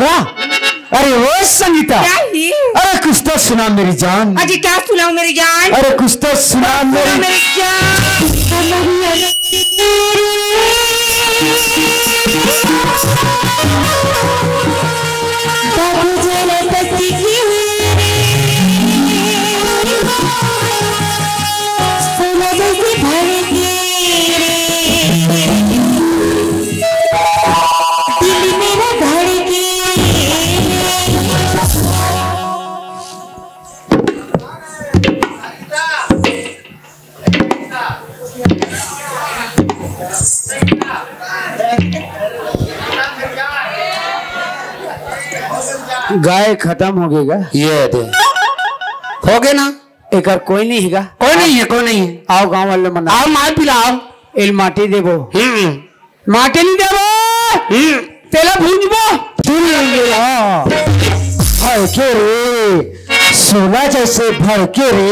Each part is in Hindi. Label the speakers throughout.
Speaker 1: संगीता, अरे वो संगीता,
Speaker 2: क्या ही?
Speaker 1: अरे कुछ तो सुना मेरी जान।
Speaker 2: अजी क्या सुनाऊं मेरी जान?
Speaker 1: अरे कुछ तो सुना मेरी
Speaker 2: जान।
Speaker 1: गाय खत्म हो गएगा।
Speaker 3: ये दे हो गए ना,
Speaker 1: एक कोई नहीं हैगा।
Speaker 3: कोई नहीं है, कोई नहीं है।
Speaker 1: आओ गांव वाले मना,
Speaker 3: आओ मार पिलाओ।
Speaker 1: एल माटी देबो।
Speaker 3: माटी नहीं देबो, तेला भूंजबो।
Speaker 1: भड़के रे, सोना जैसे भड़के रे।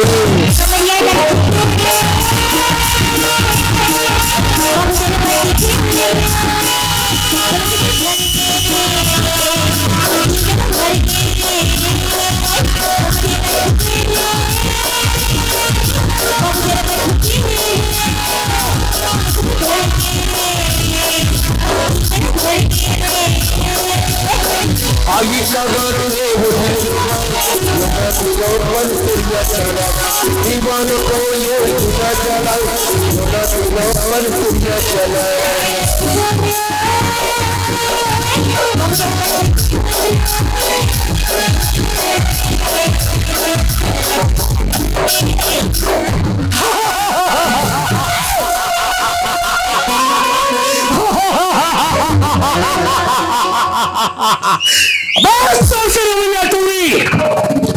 Speaker 4: दीवानों को ये पता चला,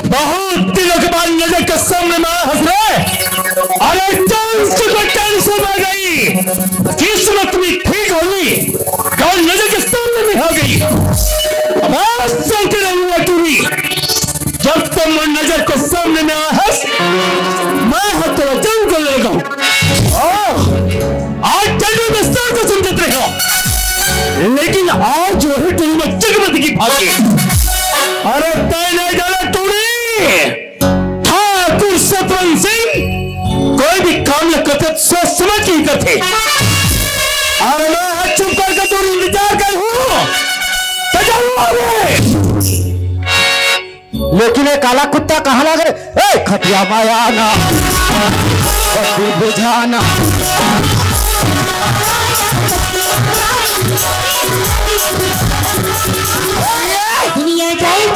Speaker 4: बहुत दिनों के बाद नजर के सामने में हंस रहे। अरे टेंशन आ गई, किस्मत भी ठीक होगी, कल नजर के सामने में हो गई। चलते रहूंगा टूरी, जब तुम नजर के सामने में हंस, मैं हाथ तो जरूर कर लेगा। आज जल्दी में सर को समझते रहो, लेकिन आज जो है तुम में जगमत की भागी। अरे तय नहीं जाना टूरी, ठाकुर सतवंत सिंह कोई भी काम न करते सोच समझ के ही करते। अरे मैं चुप करके टूरी इंतजार कर हूं,
Speaker 1: लेकिन ये काला कुत्ता कहाँ लग रहे? ए खटिया माया ना बुझाना।
Speaker 2: दुनिया जाए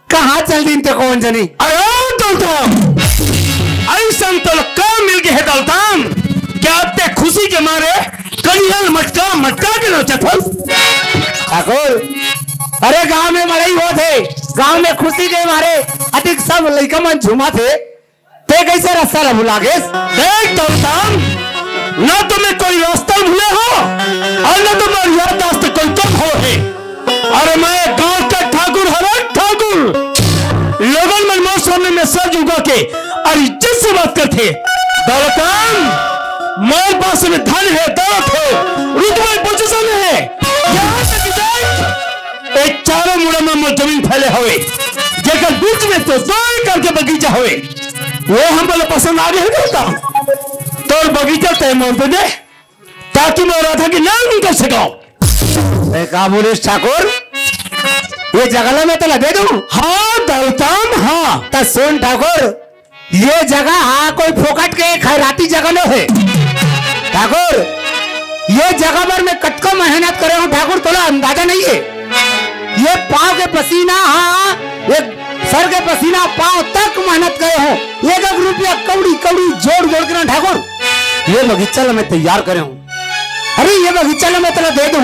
Speaker 1: कहाँ चल दी ते कौन जनी?
Speaker 4: ऐसा तो काम मिल गया है दलताम, क्या आपने खुशी के मारे कलियाल मटका मटका के नोचा था?
Speaker 1: ठाकुर, अरे गांव में मड़ई हो थे, गांव में खुशी के मारे अधिक सब लड़का मन झूमा थे, ते कैसे रास्ता भुला गए?
Speaker 4: देख दलताम, ना तुम्हें कोई रास्ता भूले हो और ना तुम्हारी याददाश्त कोई कम हो है। अरे मैं गांव का ठाकुर हरण ठाकुर, लोगन मन मोर सामने में सर झुका के और इज्जत से बात करते। दौलतान, मोर पास में धन है, दौलत है, रुतबा पोजीशन है, यहाँ तक जाए एक चारों मुड़ा में जमीन फैले हुए, जेकर बीच में तो जोर करके बगीचा हुए, वो हम बोले पसंद आ गए होता तो बगीचा तय मोड़ पे दे, ताकि मैं रहा था कि ना निकल सकाओ।
Speaker 1: का बोले ठाकुर, ये जगह में तो लगे दूं।
Speaker 4: हाँ दौलताम, हाँ
Speaker 1: तो सुन ठाकुर, ये जगह हाँ कोई फोकट के खैराती जगह न है ठाकुर। ये जगह पर मैं कटको मेहनत करे हूँ ठाकुर, थोड़ा अंदाजा नहीं है। ये पाँव के पसीना, हाँ ये सर के पसीना पाँव तक मेहनत करे हूँ, एक एक रुपया कौड़ी कौड़ी जोड़ जोड़ कर ठाकुर ये बगीचा मैं तैयार करे हूँ। अरे ये बगीचा मैं तेरा दे दूं।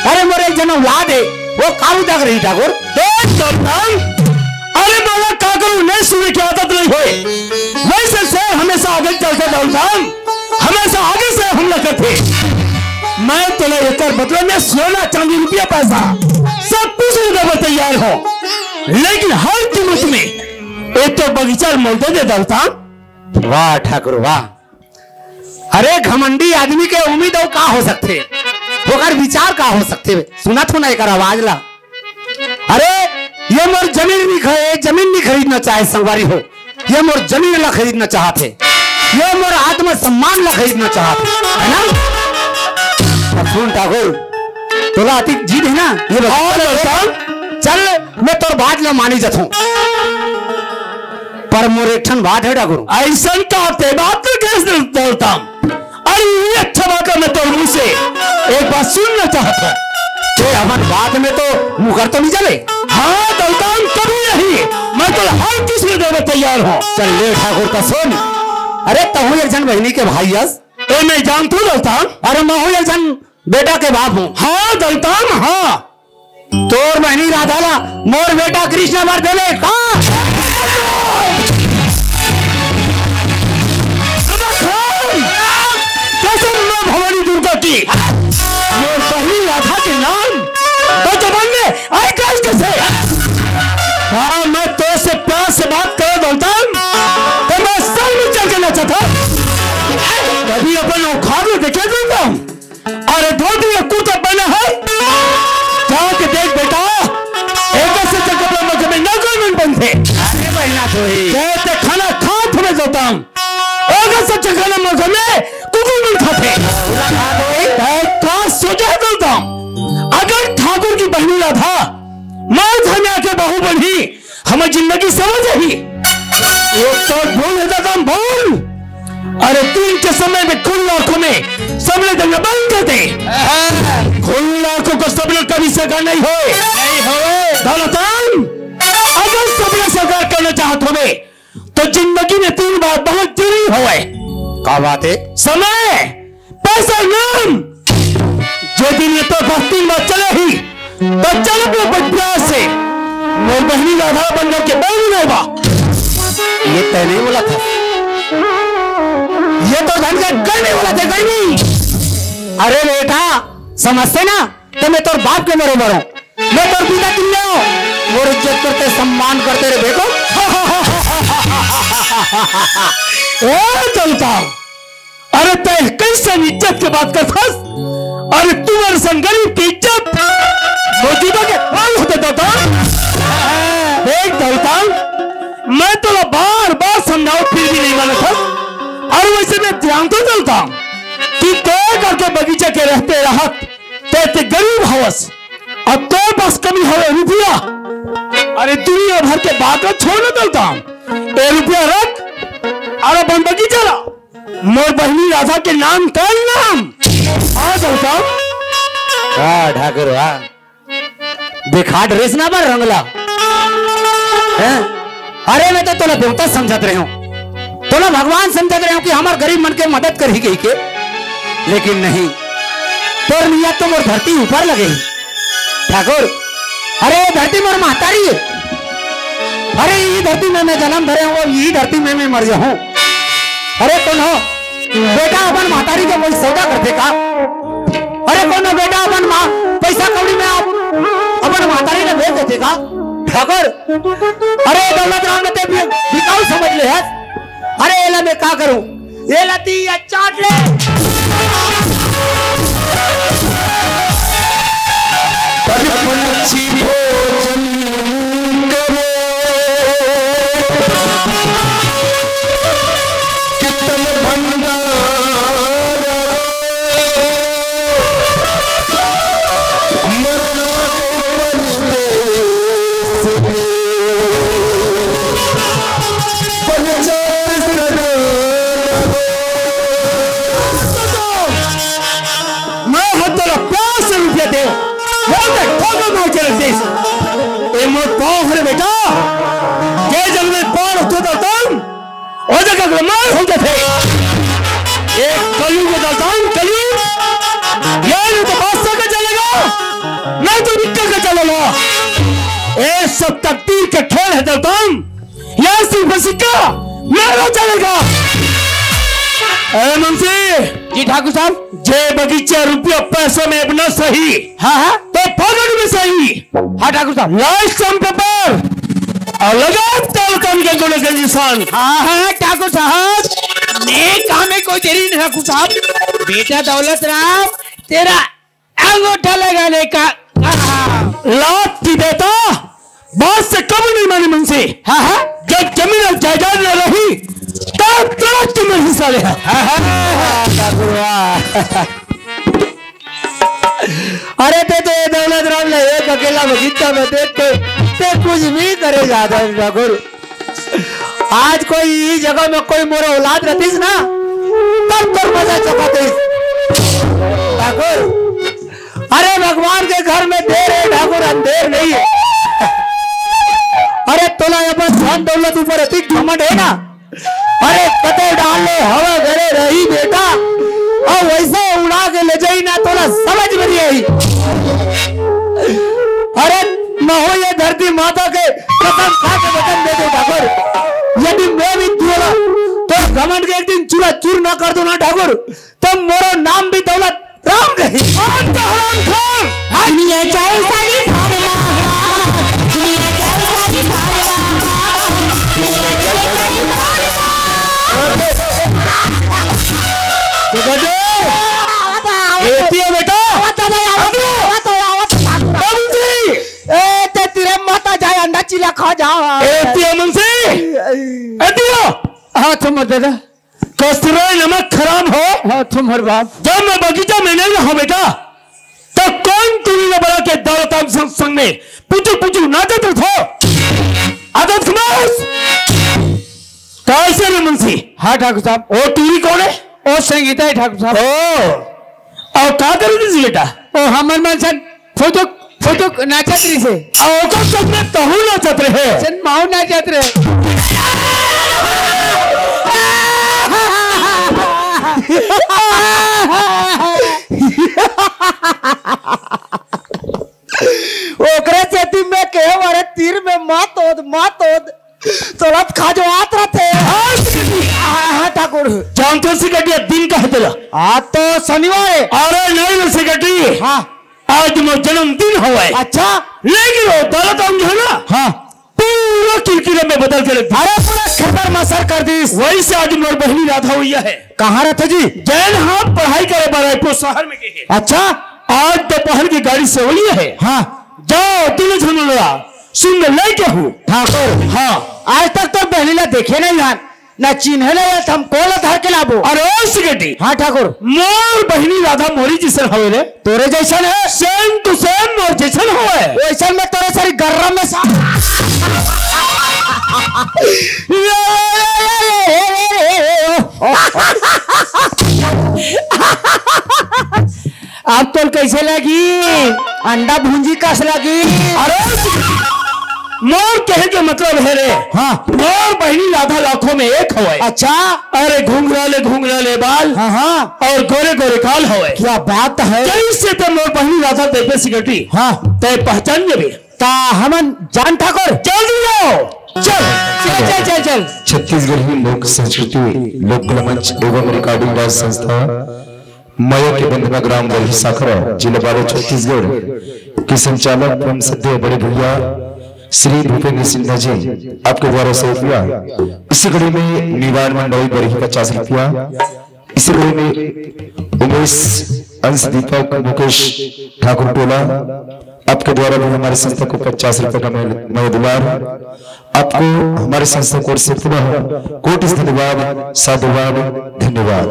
Speaker 1: अरे मेरे एक जन औलाद है, वो काबू तक रही ठाकुर।
Speaker 4: अरे बोला क्या करूं, नहीं सुनने की आदत नहीं हुई। वैसे से हमेशा आगे चलते दौलतान, हमेशा आगे से हमला करते। मैं तेरे एक बदले में सोना चांदी रुपया पैसा सब कुछ देने तैयार हो, लेकिन हर कीमत में तो बगीचा मौते दे दलता।
Speaker 1: वाह ठाकुर वाह। अरे घमंडी आदमी के उम्मीद और का हो सकते, होकर विचार का हो सकते। सुना थो ना एक आवाज ला। अरे ये मोर जमीन नहीं खरीदना चाहे संगवारी हो, ये मोर जमीन ला खरीदना चाहते, ये मोर आत्म सम्मान ला खरीदना चाहते है ना। अब सुन ठाकुर, तोला अति जीत है ना, ये चल मैं तोर बात ला मानी जाता हूं, पर मोर एक ठन बात है ठाकुर।
Speaker 4: ऐसा कहते बात तो कैसे बोलता। अरे ये अच्छा बात है, मैं तो मुंह से एक बात सुनना चाहता हूं।
Speaker 1: हमारे बात में तो मुकर तो नहीं चले।
Speaker 4: हाँ दलतान कभी नहीं, मैं तो हर किस में देने तैयार हूँ।
Speaker 1: चल ले ठाकुर का सुन। अरे तहु एक जन बहनी के भाई यस,
Speaker 4: ए मैं जानता हूँ दलतान।
Speaker 1: अरे मैं हूँ एक जन बेटा के बाप हूँ।
Speaker 4: हाँ दलतान हाँ।
Speaker 1: तोर बहनी राधाला मोर बेटा कृष्ण भर देवे का।
Speaker 4: भवानी दुर्गा की मोर बहनी राधा के नाम तो जबान में आई कैसे। हाँ मैं तो से प्यार से बात कर दलतान, तो मैं सर में चल के नचा था। कभी अपन औखाड़ में देखे दूंगा। अरे धोती या कुर्ता पहना है, जाके देख बेटा, एक से कपड़ा में कभी न कोई बनते।
Speaker 1: अरे बहना तो ही
Speaker 4: कहते खाना खा थोड़े जाता हूँ, एक से खाना मौके में कुकुर नहीं खाते। सोचा करता हूँ, अगर ठाकुर की बहनी राधा माँ घर में आके बहू बनी, हमें जिंदगी समझ आई। एक तो भूल देता हूँ भूल। अरे दिन के समय में खुल आंखों में सब लोग दंगा बंद कर दे। खुल आंखों को सब लोग कभी सरकार नहीं होए दौलतान। अगर सब लोग सरकार करना चाहते हो तो जिंदगी में 3 बार बहुत जरूरी होए।
Speaker 1: क्या बात है?
Speaker 4: समय, पैसा, नाम। जो दिन में तो बस 3 बार चले ही तो चल अपने बच्चा से मोर बहनी राधा बनकर के बहन नहीं बा।
Speaker 1: ये तय नहीं बोला था, ये तो धन का कर नहीं बोला था नहीं। अरे बेटा समझते ना, तो मैं तोर बाप के बरोबर हूँ, मैं तोर पिता तुम ले हो, मोर इज्जत करते सम्मान करते रहे बेटो।
Speaker 4: चलता अरे तय कैसे इज्जत की बात करता। अरे तुम्हारे संग गरीब की इज्जत मौजूदा के बाल होते था। देख दलतान, मैं तो बार बार समझाऊं फिर भी नहीं माना था। और वैसे मैं ध्यान तो चलता कि तय करके बगीचे के रहते राहत ते गरीब हवस, अब तो पास कमी हवे रुपया। अरे दुनिया भर के बात छोड़ना चलता हूं, ए रुपया रख और अपन बगीचा ला, मोर बहनी राधा के नाम का नाम आ चलता हूं।
Speaker 1: वाह ठाकुर वाह, देखा ड्रेस ना पर रंगला है। अरे मैं तो तोला देवता समझत रहे हूँ, तोला भगवान समझत रहे हूँ कि हमार गरीब मन के मदद कर ही गई के, लेकिन नहीं, तोर नियत तो मोर धरती ऊपर लगे ठाकुर। अरे धरती मोर महतारी है, अरे यही धरती में मैं जन्म धरे हूँ, यही धरती में मैं मर जाऊँ। अरे कौन हो बेटा अपन महतारी का कोई सौदा करते का? अरे कौन हो बेटा अपन माँ पैसा कौड़ी में आप अपन महतारी ने भेज देते का ठाकुर? अरे दौलत राम ने बिकाऊ समझ ले है। अरे एला मैं क्या करूं, ये लती या चाट ले।
Speaker 4: बेटा ये जल में पार होते दलतान और जगह मार होते थे। एक कलयुग में दलतान कलयुग, ये तो बादशाह का चलेगा नहीं तो निकल का चलेगा। ये सब तकदीर के खेल है दलतान, यह सिर्फ सिक्का मेरा चलेगा। मुंशी
Speaker 1: जी ठाकुर साहब,
Speaker 4: जे बगीचा रुपया पैसे में अपना सही,
Speaker 1: हाँ हाँ
Speaker 4: तो पकड़ में सही।
Speaker 1: हाँ ठाकुर साहब,
Speaker 4: लाइट पेपर और लगा ताल काम के गुण निशान।
Speaker 3: हाँ हाँ ठाकुर साहब, नेक काम में कोई देरी नहीं ठाकुर साहब। बेटा दौलत राम, तेरा अंगूठा लगाने का
Speaker 4: लात की बेटा, बात से कब नहीं मानी मुंशी।
Speaker 3: हाँ हाँ
Speaker 4: जब जमीन और जायदाद न रही तब तक तुम्हें हिस्सा लिया।
Speaker 1: अरे ते तो ये दौलत राम ने एक अकेला बगीचा में देख के ते कुछ भी करे जाता है ठाकुर। आज कोई इस जगह में कोई मोरा औलाद रहतीस ना तब तो मजा चपातीस ठाकुर। अरे भगवान के घर में देर है ठाकुर, अंधेर नहीं है। अरे तोला अपन धन दौलत ऊपर अधिक घमंड है ना, अरे कते डाल ले हवा घरे रही बेटा और वैसे उड़ा के ले जाई ना तोला समझ में नहीं आई। अरे महो ये धरती माता के कसम खा के वचन दे दो ठाकुर, यदि मैं भी तोला तो घमंड के एक दिन चूरा चूर ना कर दो ना ठाकुर, तब मोरा नाम भी दौलत राम नहीं।
Speaker 2: दुनिया चाहे सारी भागवा, दुनिया चाहे सारी भागवा, दुनिया चाहे सारी
Speaker 1: माता जाए अंडा चिला खा जाओ। हाँ तुम दादा
Speaker 4: कस्तूरा नमक खराब हो।
Speaker 1: हाँ तुम्हारे बाप
Speaker 4: जब मैं बगीचा में नहीं रहा बेटा तो कौन तुम्हें बड़ा के दौलत संग में पुचू पुचू नाचत हो। आदत खमास कैसे रे मुंशी।
Speaker 1: हाँ ठाकुर साहब,
Speaker 4: ओ टीवी कौन है।
Speaker 1: ओ संगीता है ठाकुर साहब।
Speaker 4: ओ और क्या कर रही थी बेटा।
Speaker 1: ओ हमर मन सन फोटो फोटो नाचत रही से।
Speaker 4: और कब तक में कहूँ नाचत रहे
Speaker 1: सन माऊ नाचत रहे। ओकरे चेती में के मारे तीर में मात होद तोलत खा जो आत रहते। हाँ ठाकुर
Speaker 4: जानते सिकटिया दिन का है तेरा।
Speaker 1: आज तो शनिवार है।
Speaker 4: अरे नहीं सिकटी,
Speaker 1: हाँ
Speaker 4: आज मेरा जन्मदिन हुआ है।
Speaker 1: अच्छा
Speaker 4: लेकिन वो दौलत जो है ना,
Speaker 1: हाँ
Speaker 4: पूरा किलकिले में बदल के रख दिया।
Speaker 1: अरे पूरा खबर मसर कर दी।
Speaker 4: वही से आज मेरी बहनी राधा हुई है।
Speaker 1: कहाँ रहते जी।
Speaker 4: जैन हाँ पढ़ाई करे रायपुर शहर में गए।
Speaker 1: अच्छा
Speaker 4: आज दोपहर की गाड़ी से हुई है।
Speaker 1: हाँ
Speaker 4: जाओ तीन झुनला सुन ले के हूँ
Speaker 1: ठाकुर।
Speaker 4: हाँ
Speaker 1: आज तक तो बहनीला देखे नहीं जान न चिन्ह नहीं हम कोल धर के लाबो।
Speaker 4: अरे सिगटी।
Speaker 1: हाँ ठाकुर
Speaker 4: मोर बहनी राधा मोरी जैसन हवे रे।
Speaker 1: तोरे जैसन है।
Speaker 4: सेम टू सेम मोर जैसन हुआ है।
Speaker 1: वैसन में तोरे सारी गर्रम में सा अब तो कैसे लगी अंडा भूंजी कस लगी।
Speaker 4: अरे मोर कहे के मतलब है रे।
Speaker 1: हाँ
Speaker 4: मोर बहनी राधा लाखों में एक हुए।
Speaker 1: अच्छा
Speaker 4: अरे घुंघरा ले बाल।
Speaker 1: हाँ हाँ
Speaker 4: और गोरे गोरे काल हुए।
Speaker 1: क्या बात है।
Speaker 4: कैसे तो मोर बहनी राधा देखे सिगटी।
Speaker 1: हाँ
Speaker 4: ते पहचान भी
Speaker 1: ता हमन जान ठाकुर
Speaker 4: चल जाओ।
Speaker 1: चल
Speaker 5: छत्तीसगढ़ ही लोक संस्कृति लोक कला मंच एवं रिकॉर्डिंग राज संस्था मया के बंधना ग्राम दलही साखरा जिला बारो छत्तीसगढ़ के संचालक एवं सद्य बड़े भैया श्री भूपेंद्र सिन्हा जी आपके द्वारा 100 रुपया। इसी घड़ी में निवार मंडली बरही 50 रुपया। इसी घड़ी में उमेश अंश दीपक मुकेश ठाकुर टोला आपके द्वारा भी हमारे संस्था को 50 रुपए का मौदुलार। आपको हमारे संस्था को से पुनः कोटि धन्यवाद, साधुवाद, धन्यवाद।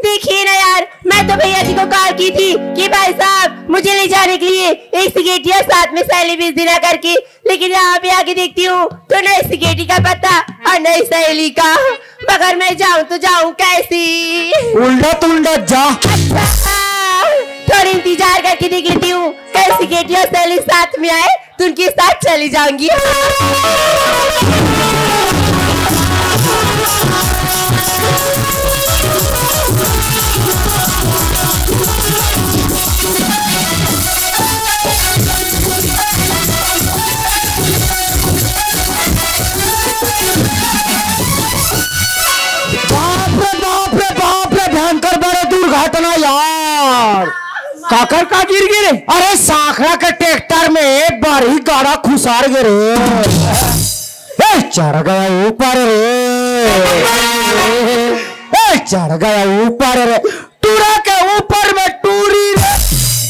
Speaker 2: देखिए ना यार, मैं तो भैया जी को कॉल की थी कि भाई साहब मुझे ले जाने के लिए एक सिगरेटिया साथ में सहेली भी देना करके, लेकिन यहाँ पे आके देखती हूँ तो नई सिगरेटी का पता और नई सहेली का। मगर मैं जाऊं तो जाऊं कैसी?
Speaker 1: उल्टा तुल्टा जा।
Speaker 2: थोड़ी इंतजार करके देख लेती हूँ, कैसी गेटी और सहेली साथ में आए तो उनके साथ चली जाऊंगी।
Speaker 1: भयंकर बड़े दुर्घटना यार।
Speaker 3: काकर का गिर गिरे?
Speaker 1: अरे साखरा के ट्रैक्टर में बड़ी गाड़ा खुसार गिरे, चढ़ गया ऊपर रे, चढ़ गया ऊपर रे, टूरा के ऊपर में टूरी रे,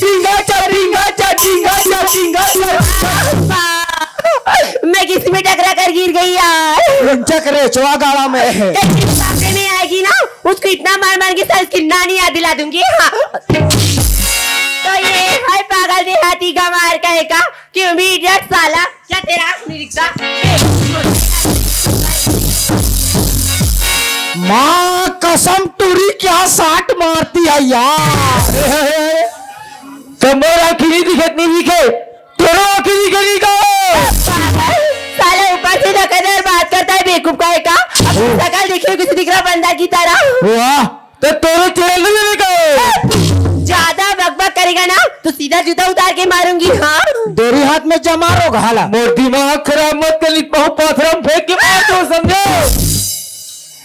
Speaker 1: डिंगा चा डिंगा चा डिंगा चा डिंगा चा।
Speaker 2: मैं किसी में टकरा कर गिर गई यार।
Speaker 1: चक्रे चुआ गाड़ा में
Speaker 2: सामने में आएगी ना, उसको इतना मार मार के साथ उसकी नानी याद दिला दूंगी। हाँ। तो ये है पागल देहाती गंवार कहेगा कि इडियट साला, क्या तेरा रिक्शा?
Speaker 1: माँ कसम टूरी क्या साट मारती है यार।
Speaker 3: तुम्हारा आखिरी दिखत नहीं दिखे, तेरा आखिरी गली का
Speaker 2: साला ऊपर से धक्केदार बात करता है बेवकूफ कहेगा। अब शकल देखिए किसी दिख रहा बंदा की तरह।
Speaker 3: वाह, तो तेरे चेहरे नहीं दिखे।
Speaker 2: ज्यादा बकबक करेगा ना तो सीधा जूता उतार के मारूंगी। हाँ,
Speaker 1: तेरी हाथ में जमा रो घाला।
Speaker 3: मोर दिमाग खराब मत कर, पत्थर फेंक के मार दो समझे।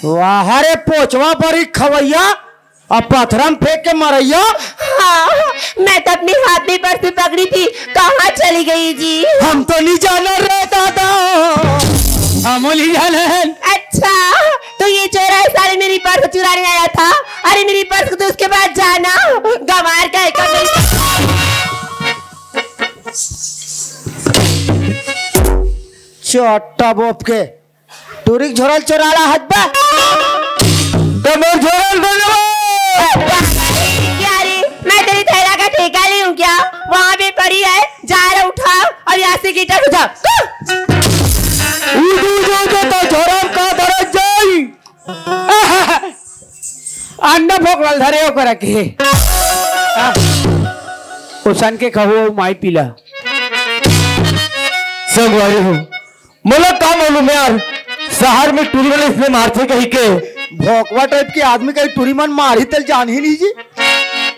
Speaker 1: वाह रे पोचवा पर ही खवैया अब पत्थरम फेंक के मरैया।
Speaker 2: हाँ, मैं तो अपने हाथ में पर्स पकड़ी थी, कहाँ चली गई जी?
Speaker 1: हम तो नहीं जाना रे दादा,
Speaker 3: हम नहीं जाना है।
Speaker 2: अच्छा, तो ये चोर है साले मेरी पर्स चुराने आया था। अरे मेरी पर्स को तो उसके बाद जाना, गंवार का एक
Speaker 1: चोटा बोप के टूरिक झोरल चोराला हब्बा
Speaker 3: तो मैं झोरल
Speaker 2: क्या रे, मैं तेरी थैला का ठेका ली हूँ क्या? वहाँ पे पड़ी है, जा रहा उठा और यहाँ से गिटार उठा।
Speaker 3: अंडा फोकल धरे हो कर के उसन के कहो माई पीला
Speaker 1: सब वाले हो। मतलब काम मालूम यार, शहर में टूरी वाले इसमें मारते कहीं के भोकवा टाइप के आदमी कहीं टूरी मन मारी तल जान ही नहीं जी।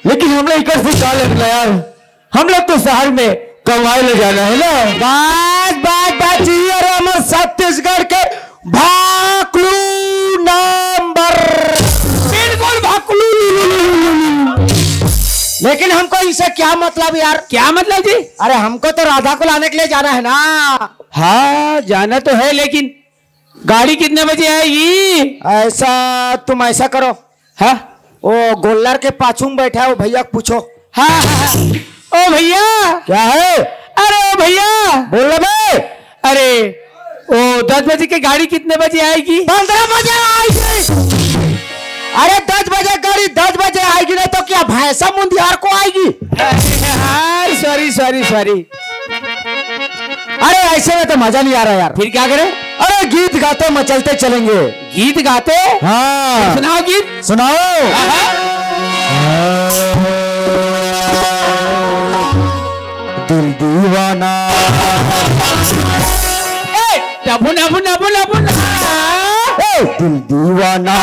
Speaker 1: लेकिन हम लोग इकर से क्या लगना यार, हम लोग तो शहर में कमाई ले जाना है ना। बात बात बात और हमारे छत्तीसगढ़ के भाकलू नंबर, बिल्कुल भाकलू। लेकिन हमको इससे क्या मतलब यार?
Speaker 3: क्या मतलब जी?
Speaker 1: अरे हमको तो राधा को लाने के लिए जाना है ना।
Speaker 3: हाँ जाना तो है, लेकिन गाड़ी कितने बजे आएगी?
Speaker 1: ऐसा तुम ऐसा करो,
Speaker 3: हाँ
Speaker 1: वो गोल्लर के पाछू में बैठा है वो भैया को पूछो।
Speaker 3: हाँ हाँ। ओ भैया,
Speaker 1: क्या है?
Speaker 3: अरे ओ भैया
Speaker 1: बोल बे।
Speaker 3: अरे ओ 10 बजे की गाड़ी कितने बजे आएगी?
Speaker 1: 15 बजे आएगी। अरे 10 बजे गाड़ी 10 बजे आएगी, नहीं तो क्या भैंसा मुंदियार को आएगी?
Speaker 3: Sorry sorry sorry.
Speaker 1: अरे ऐसे में तो मजा नहीं आ रहा यार।
Speaker 3: फिर क्या करें?
Speaker 1: अरे गीत गाते मचलते चलेंगे।
Speaker 3: गीत गाते?
Speaker 1: हाँ
Speaker 3: सुनाओ गीत।
Speaker 1: सुनाओ। दिल दीवाना
Speaker 3: नबू नबू नबू नबू
Speaker 1: दिल दीवाना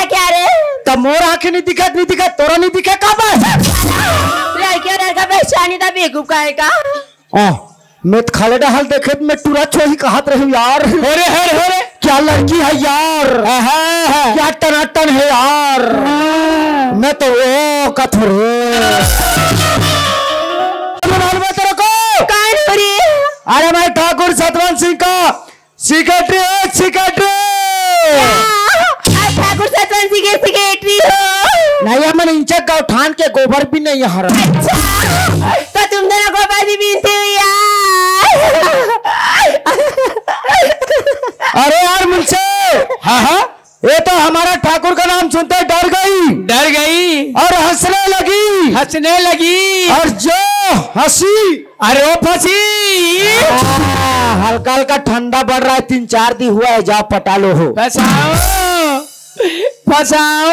Speaker 2: क्या रे?
Speaker 1: तब मोर आंखें नहीं दिखत तोरा नहीं दिखे का
Speaker 2: लड़का पहचानी था बेवकूफ का।
Speaker 1: मैं तो खाले डहल देखे मैं टूरा छोही कहत रही यार।
Speaker 3: अरे
Speaker 1: क्या लड़की है यार, क्या टनाटन है यार। मैं तो ओ कथुरे तेरे को अरे मैं ठाकुर सतवंत सिंह का सेक्रेटरी।
Speaker 2: ठाकुर सतवंत सिंह के सेक्रेटरी हो?
Speaker 1: नहीं हमने इंचक का उठान के गोबर भी नहीं यहाँ रहा।
Speaker 2: तो तुम दोनों गोबर भी पीते हुई
Speaker 1: अरे यार मुझसे
Speaker 3: हाँ हाँ
Speaker 1: ये तो हमारा ठाकुर का नाम सुनते डर गई और हंसने लगी और जो हंसी
Speaker 3: अरे वो फंसी।
Speaker 1: हल्का हल्का ठंडा बढ़ रहा है, 3-4 दिन हुआ है, जाओ पटा लो हो।
Speaker 3: फसाओ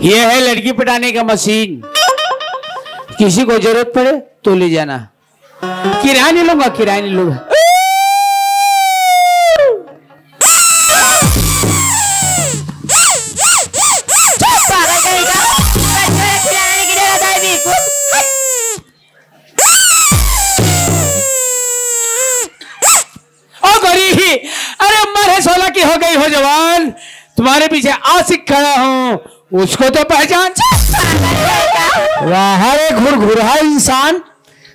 Speaker 3: ये है लड़की पटाने का मशीन, किसी को जरूरत पड़े तो ले जाना, किराया नहीं लूंगा, किराया नहीं लूंगा। अरे मरे 16 की हो गई हो जवान, तुम्हारे पीछे आशिक खड़ा हूँ, उसको तो पहचान।
Speaker 1: अरे घुरघुरा इंसान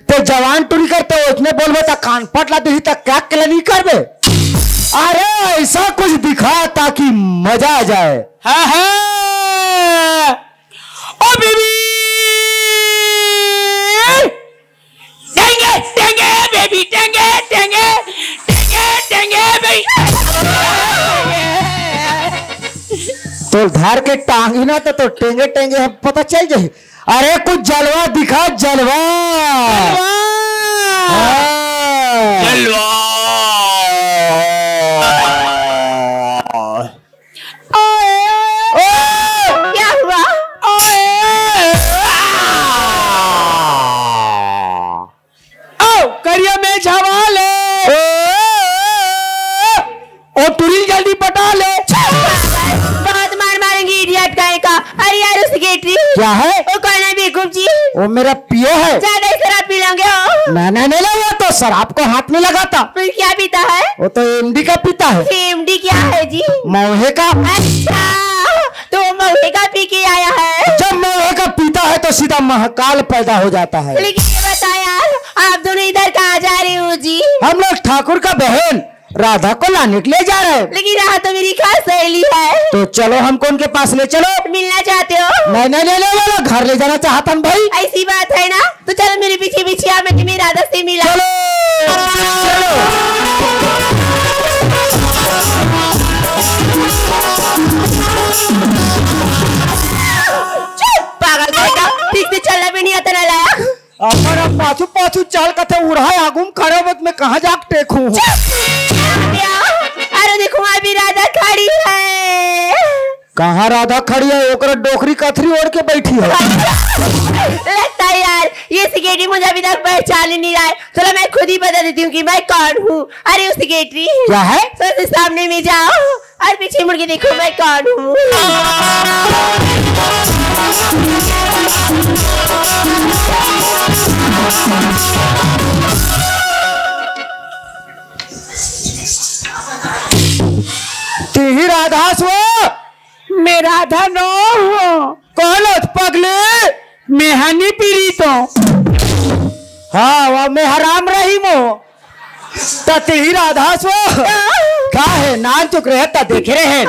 Speaker 1: तो जवान टूरी करते उसने बोलबे तो कान पट ला दी तक क्या के नहीं करबे। अरे ऐसा कुछ दिखा ताकि मजा आ जाए।
Speaker 3: हाँ हाँ ओ बेबी टेंगे टेंगे बेबी टेंगे टेंगे टेंगे टेंगे बेबी
Speaker 1: तो धार के टांगी ना तो टेंगे टेंगे पता चल जाए। अरे कुछ जलवा दिखा, जलवा
Speaker 3: जलवा।
Speaker 2: क्या हुआ?
Speaker 3: करिया में छावा ले और तुरी जल्दी पटा ले।
Speaker 2: बहुत मार मारेंगी इडियट गाय का। अरे यार उस सेक्रेटरी
Speaker 1: क्या है?
Speaker 2: वो कौन है बेवकूफ जी?
Speaker 1: वो मेरा पियो है।
Speaker 2: ज्यादा शराब पी लोगे हो?
Speaker 1: मैंने नहीं लगा तो शराब को हाथ में लगाता।
Speaker 2: फिर क्या पीता है?
Speaker 1: वो तो एमडी का पीता है।
Speaker 2: एमडी क्या है जी?
Speaker 1: मौहे का।
Speaker 2: अच्छा तो मौहे का पी के आया है।
Speaker 1: जब मौहे का पीता है तो सीधा महाकाल पैदा हो जाता है।
Speaker 2: लेकिन ये बता यार आप दोनों इधर कहाँ जा रहे हो जी?
Speaker 1: हम लोग ठाकुर का बहन राधा को लाने के लिए जा रहे हैं।
Speaker 2: लेकिन राधा तो मेरी खास सहेली है।
Speaker 1: तो चलो हमको उनके पास ले चलो।
Speaker 2: मिलना चाहते हो?
Speaker 1: नहीं नहीं नहीं नहीं, घर ले जाना चाहता हूँ भाई।
Speaker 2: ऐसी बात है ना, तो चलो मेरे पीछे पीछे आप मैं राधा से मिला। पागल बेटा, ठीक से चलना भी नहीं आता ना लाया।
Speaker 1: अगर अब पाछू पाछू चल कथे उड़ाए आगुम खड़े वक्त में कहाँ जाक टेकूं।
Speaker 2: अरे देखो अभी राधा खड़ी है।
Speaker 1: कहाँ राधा खड़ी है? ओकरा डोकरी कथरी ओढ़ के बैठी है।
Speaker 2: लगता है यार ये सेक्रेटरी मुझे अभी तक पहचान नहीं रहा है। चलो मैं खुद ही बता देती हूँ कि मैं कौन हूँ। अरे उस सेक्रेटरी
Speaker 1: क्या है?
Speaker 2: तो सामने में जाओ और पीछे मुड़ के देखो मैं कौन हूँ।
Speaker 1: ही राधा सो
Speaker 3: मैं राधा नो हूँ।
Speaker 1: कौन पगले
Speaker 3: मैं हनी पीरी तो।
Speaker 1: हाँ वह मैं हराम रही मो ही राधा सो क्या है नान चुक रहे ता देख रहे हैं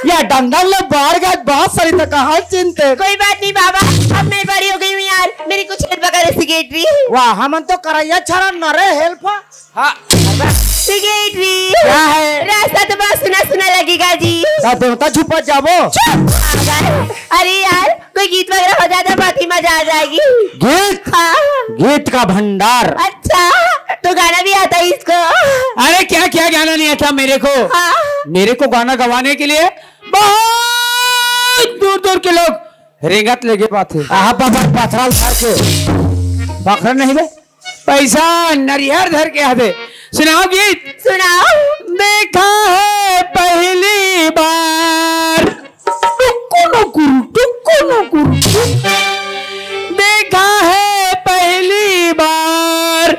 Speaker 1: या डंडल ले बाहर गए बहुत सारी तो कहाँ चिंते।
Speaker 2: कोई बात नहीं बाबा, अब मैं बड़ी हो गई हूँ यार, मेरी कुछ हेल्प करे सेक्रेटरी।
Speaker 1: वाह हम तो करैया छरा नरे हेल्प।
Speaker 3: हाँ
Speaker 2: सेक्रेटरी
Speaker 1: क्या है?
Speaker 2: रास्ता तो बहुत सुना सुना लगेगा जी।
Speaker 1: देवता छुपा जाबो।
Speaker 2: अरे यार कोई गीत वगैरह हो जाता बहुत ही मजा आ जाएगी।
Speaker 1: गीत?
Speaker 2: हाँ।
Speaker 1: गीत का भंडार।
Speaker 2: अच्छा तो गाना भी आता है इसको?
Speaker 3: अरे क्या क्या गाना नहीं आता मेरे को।
Speaker 2: हाँ।
Speaker 3: मेरे को गाना गवाने के लिए बहुत दूर दूर के लोग रेंगत लगे पाते।
Speaker 1: पथराल धर के
Speaker 3: पखर नहीं बे, पैसा नरियर धर के आते। सुनाओ गीत।
Speaker 2: सुनाओ।
Speaker 3: देखा है पहली बार टुक्को नुकुर देखा है पहली बार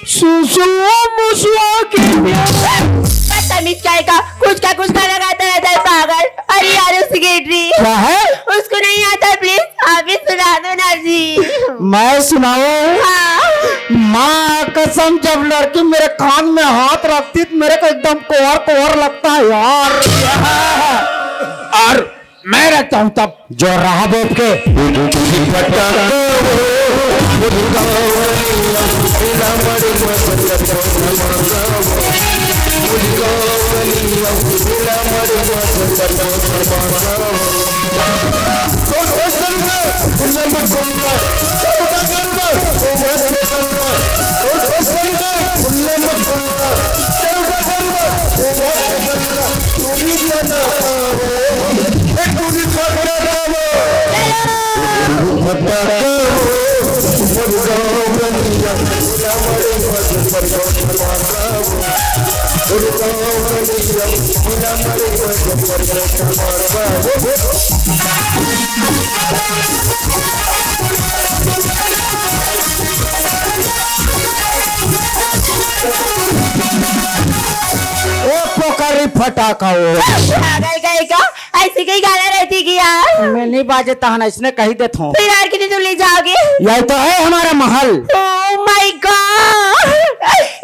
Speaker 3: सुसुओ मुसुओ के
Speaker 2: बदतमीज काय का कुछ गाना गाता रहता है पागल। अरे यार सेक्रेटरी
Speaker 1: क्या है?
Speaker 2: उसको नहीं आता, प्लीज आप ही सुना दो ना जी।
Speaker 1: मैं सुनाऊं?
Speaker 2: हाँ।
Speaker 1: माँ कसम, जब लड़की मेरे कान में हाथ रखती तो मेरे को एकदम कोहर कोहर लगता है यार।
Speaker 3: और मैं रहता हूँ तब
Speaker 1: जो रहा बोप के पोखरी फटाका वो
Speaker 2: ऐसी कई गाना रहती कि यार
Speaker 1: मैं नहीं बाजे तहन इसने कही देता हूँ।
Speaker 2: फिर यार कितनी तुम ले जाओगे?
Speaker 1: यही तो है हमारा महल।
Speaker 2: ओह माय गॉड,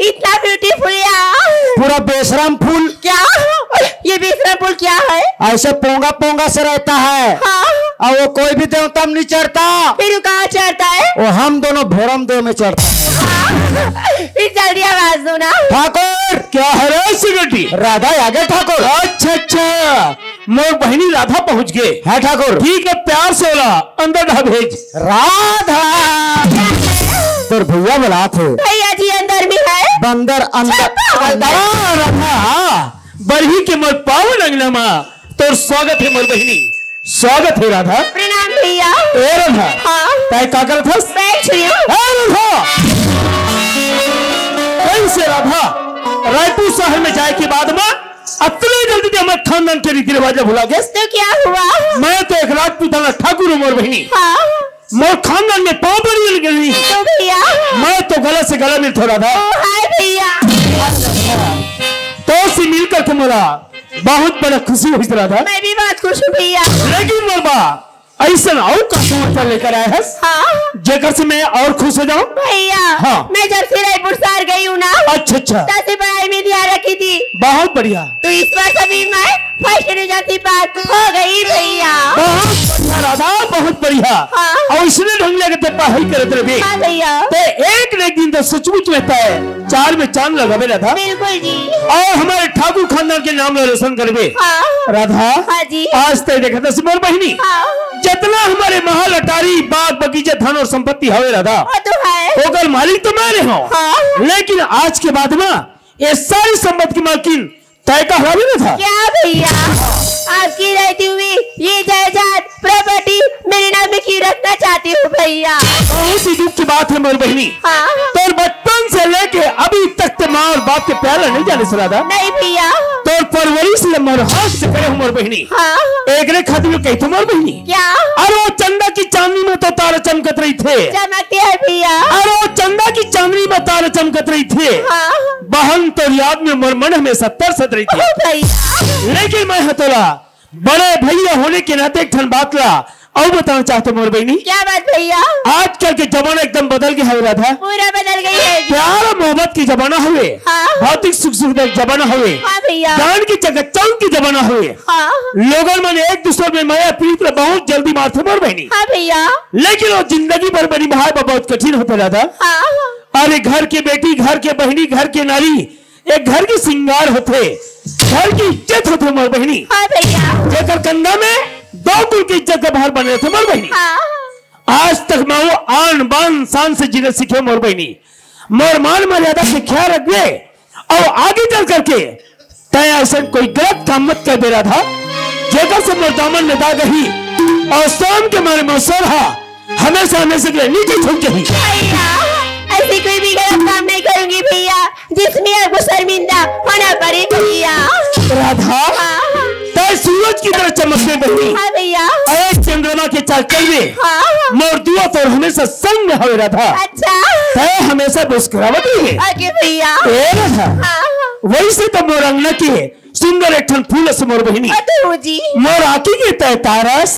Speaker 2: इतना ब्यूटीफुल यार।
Speaker 1: पूरा बेशरम फूल।
Speaker 2: क्या ये बेशरम फूल क्या है?
Speaker 1: ऐसे पोंगा पोंगा से रहता है।
Speaker 2: हाँ?
Speaker 1: और वो कोई भी देवता में नहीं चढ़ता।
Speaker 2: फिर वो कहाँ चढ़ता है?
Speaker 1: वो हम दोनों भोरम देव में चढ़ता है।
Speaker 2: फिर जल्दी आवाज दो ना।
Speaker 1: ठाकुर
Speaker 3: क्या है रे सिगरेटी?
Speaker 1: राधा आगे ठाकुर।
Speaker 3: अच्छा अच्छा, मोर बहनी राधा पहुंच गए।
Speaker 1: है ठाकुर।
Speaker 3: ठीक है, प्यार से बोला, अंदर ढा भेज।
Speaker 1: राधा तो भैया बोला थे।
Speaker 2: भैया जी अंदर में है।
Speaker 1: बंदर अंदर।
Speaker 3: राधा बरही के मोर पावन अंगना माँ, तोर स्वागत है मोर बहनी, स्वागत है राधा।
Speaker 2: प्रणाम भैया।
Speaker 3: ए राधा,
Speaker 2: हाँ?
Speaker 3: तय का करत हस?
Speaker 2: बैठ रही हूँ।
Speaker 3: राधा कैसे राधा, रायपुर शहर में जाए के बाद में अतने जल्दी हमारे खानदान के रीति रिवाज भुला गए।
Speaker 2: तो क्या हुआ?
Speaker 3: मैं तो एक राजपूत ठाकुर हूँ मोर बहनी।
Speaker 2: हाँ?
Speaker 3: मोर खानदान में पाँव पर मिल गई।
Speaker 2: तो भैया
Speaker 3: मैं तो गला से गला मिलता राधा।
Speaker 2: हाय भैया।
Speaker 3: तो से मिलकर के मोरा बहुत बड़ा खुशी हुई राधा।
Speaker 2: मैं भी बहुत खुश हूँ भैया।
Speaker 3: लेकिन मोर बा ऐसा और का समाचार लेकर आया है
Speaker 2: हाँ?
Speaker 3: जेकर से मैं और खुश हो जाऊं।
Speaker 2: भैया
Speaker 3: हाँ।
Speaker 2: मैं जब से रायपुर शहर गई हूँ ना,
Speaker 3: अच्छा अच्छा,
Speaker 2: तब से पढ़ाई में ध्यान रखी थी।
Speaker 3: बहुत बढ़िया।
Speaker 2: तो इस बार सभी मैं फर्स्ट डिवीजन की बात हो गई भैया।
Speaker 3: बहुत बढ़िया राधा, बहुत बढ़िया।
Speaker 2: हाँ।
Speaker 3: और इसने ढंग लगे पढ़ाई करते रहे।
Speaker 2: हाँ भैया।
Speaker 3: तो एक न एक दिन तो सचमुच रहता है, चार में चांद लगावे राधा।
Speaker 2: बिल्कुल जी।
Speaker 3: और हमारे ठाकुर खानदान के नाम रोशन करवे।
Speaker 2: हाँ?
Speaker 3: राधा
Speaker 2: हाँ जी।
Speaker 3: आज तक देखा था मोर बहनी,
Speaker 2: हाँ?
Speaker 3: जितना हमारे महल अटारी बाग बगीचे धन और संपत्ति हवे राधा,
Speaker 2: वो तो है।
Speaker 3: होकर मालिक तो मैं हूँ।
Speaker 2: हाँ?
Speaker 3: लेकिन आज के बाद में ये सारी संपत्ति की मालकिन तय का हुआ भी नहीं था।
Speaker 2: क्या भैया, आपकी रहती हुई ये जायदाद प्रॉपर्टी मेरे नाम में क्यों रखना चाहती हूँ भैया?
Speaker 3: बहुत ही दुख की बात है मोर बहनी।
Speaker 2: हाँ?
Speaker 3: तो बचपन से लेके अभी तक ते माँ और बाप के प्यार नहीं जाने से राधा।
Speaker 2: नहीं भैया।
Speaker 3: तो परवरिश ले मोर हाथ से करे मोर बहनी।
Speaker 2: हाँ?
Speaker 3: एक रे खातिर कही तो मोर बहनी।
Speaker 2: क्या?
Speaker 3: अरे वो चंदा की चांदनी में तो तारे चमकत रही थे।
Speaker 2: चमकते है भैया।
Speaker 3: अरे वो चंदा की चांदनी में तारे चमकत रही थे।
Speaker 2: हाँ?
Speaker 3: बहन तो याद में मोर मन में 70 सद रही थी।
Speaker 2: भैया
Speaker 3: लेकिन मैं हतोला बड़े भैया होने के नाते एक ठन बात ला और बताना चाहते मोर बहनी।
Speaker 2: क्या बात भैया?
Speaker 3: आजकल के जमाना एकदम बदल गया है राधा।
Speaker 2: पूरा बदल गई है जी।
Speaker 3: प्यार और मोहब्बत की जमाना हुए।
Speaker 2: हाँ?
Speaker 3: भौतिक सुख सुविधा की जमाना हुए।
Speaker 2: हाँ भैया।
Speaker 3: ज्ञान की चकचौंध की जमाना हुए।
Speaker 2: हाँ?
Speaker 3: लोगों मन एक दूसरे में माया प्रीत में बहुत जल्दी मारते मोर बहनी।
Speaker 2: हाँ भैया।
Speaker 3: लेकिन वो जिंदगी भर बनी भाई बहुत कठिन होता राधा।
Speaker 2: हाँ?
Speaker 3: अरे घर के बेटी, घर के बहनी, घर के नारी, एक घर की सिंगार होते, घर की इज्जत होते मोर बहनी।
Speaker 2: हाँ भैया।
Speaker 3: जेकर कंधा में 2 कुल की इज्जत का बाहर बने थे मोर बहनी।
Speaker 2: हाँ?
Speaker 3: आज तक मैं वो आन बान शान से जीने सीखे मोर बहनी। मोर मान मर्यादा से ख्याल रखिए और आगे चल करके तय ऐसा कोई गलत काम मत कर दे रहा था जेकर से मोर दामन में दाग ही और शाम के मारे में सोलहा हमेशा हमेशा के लिए नीचे झुक गई।
Speaker 2: भैया ऐसी कोई भी गलत काम नहीं करूंगी भैया जिसमें आपको शर्मिंदा होना पड़े भैया।
Speaker 3: राधा
Speaker 2: हाँ?
Speaker 3: तय सूरज की तरह चमकने बनी।
Speaker 2: हाँ भैया।
Speaker 3: एक चंद्रमा के चाल चलवे
Speaker 2: हाँ?
Speaker 3: मोर दुआ तो हमेशा संग में हो राधा।
Speaker 2: अच्छा।
Speaker 3: तय हमेशा मुस्कुरावती है।
Speaker 2: आगे भैया।
Speaker 3: ए राधा
Speaker 2: हाँ?
Speaker 3: वैसे तो मोर अंगना के सुंदर एक ठन फूल से मोर बहनी
Speaker 2: अतो जी।
Speaker 3: मोर आकी के तय तारस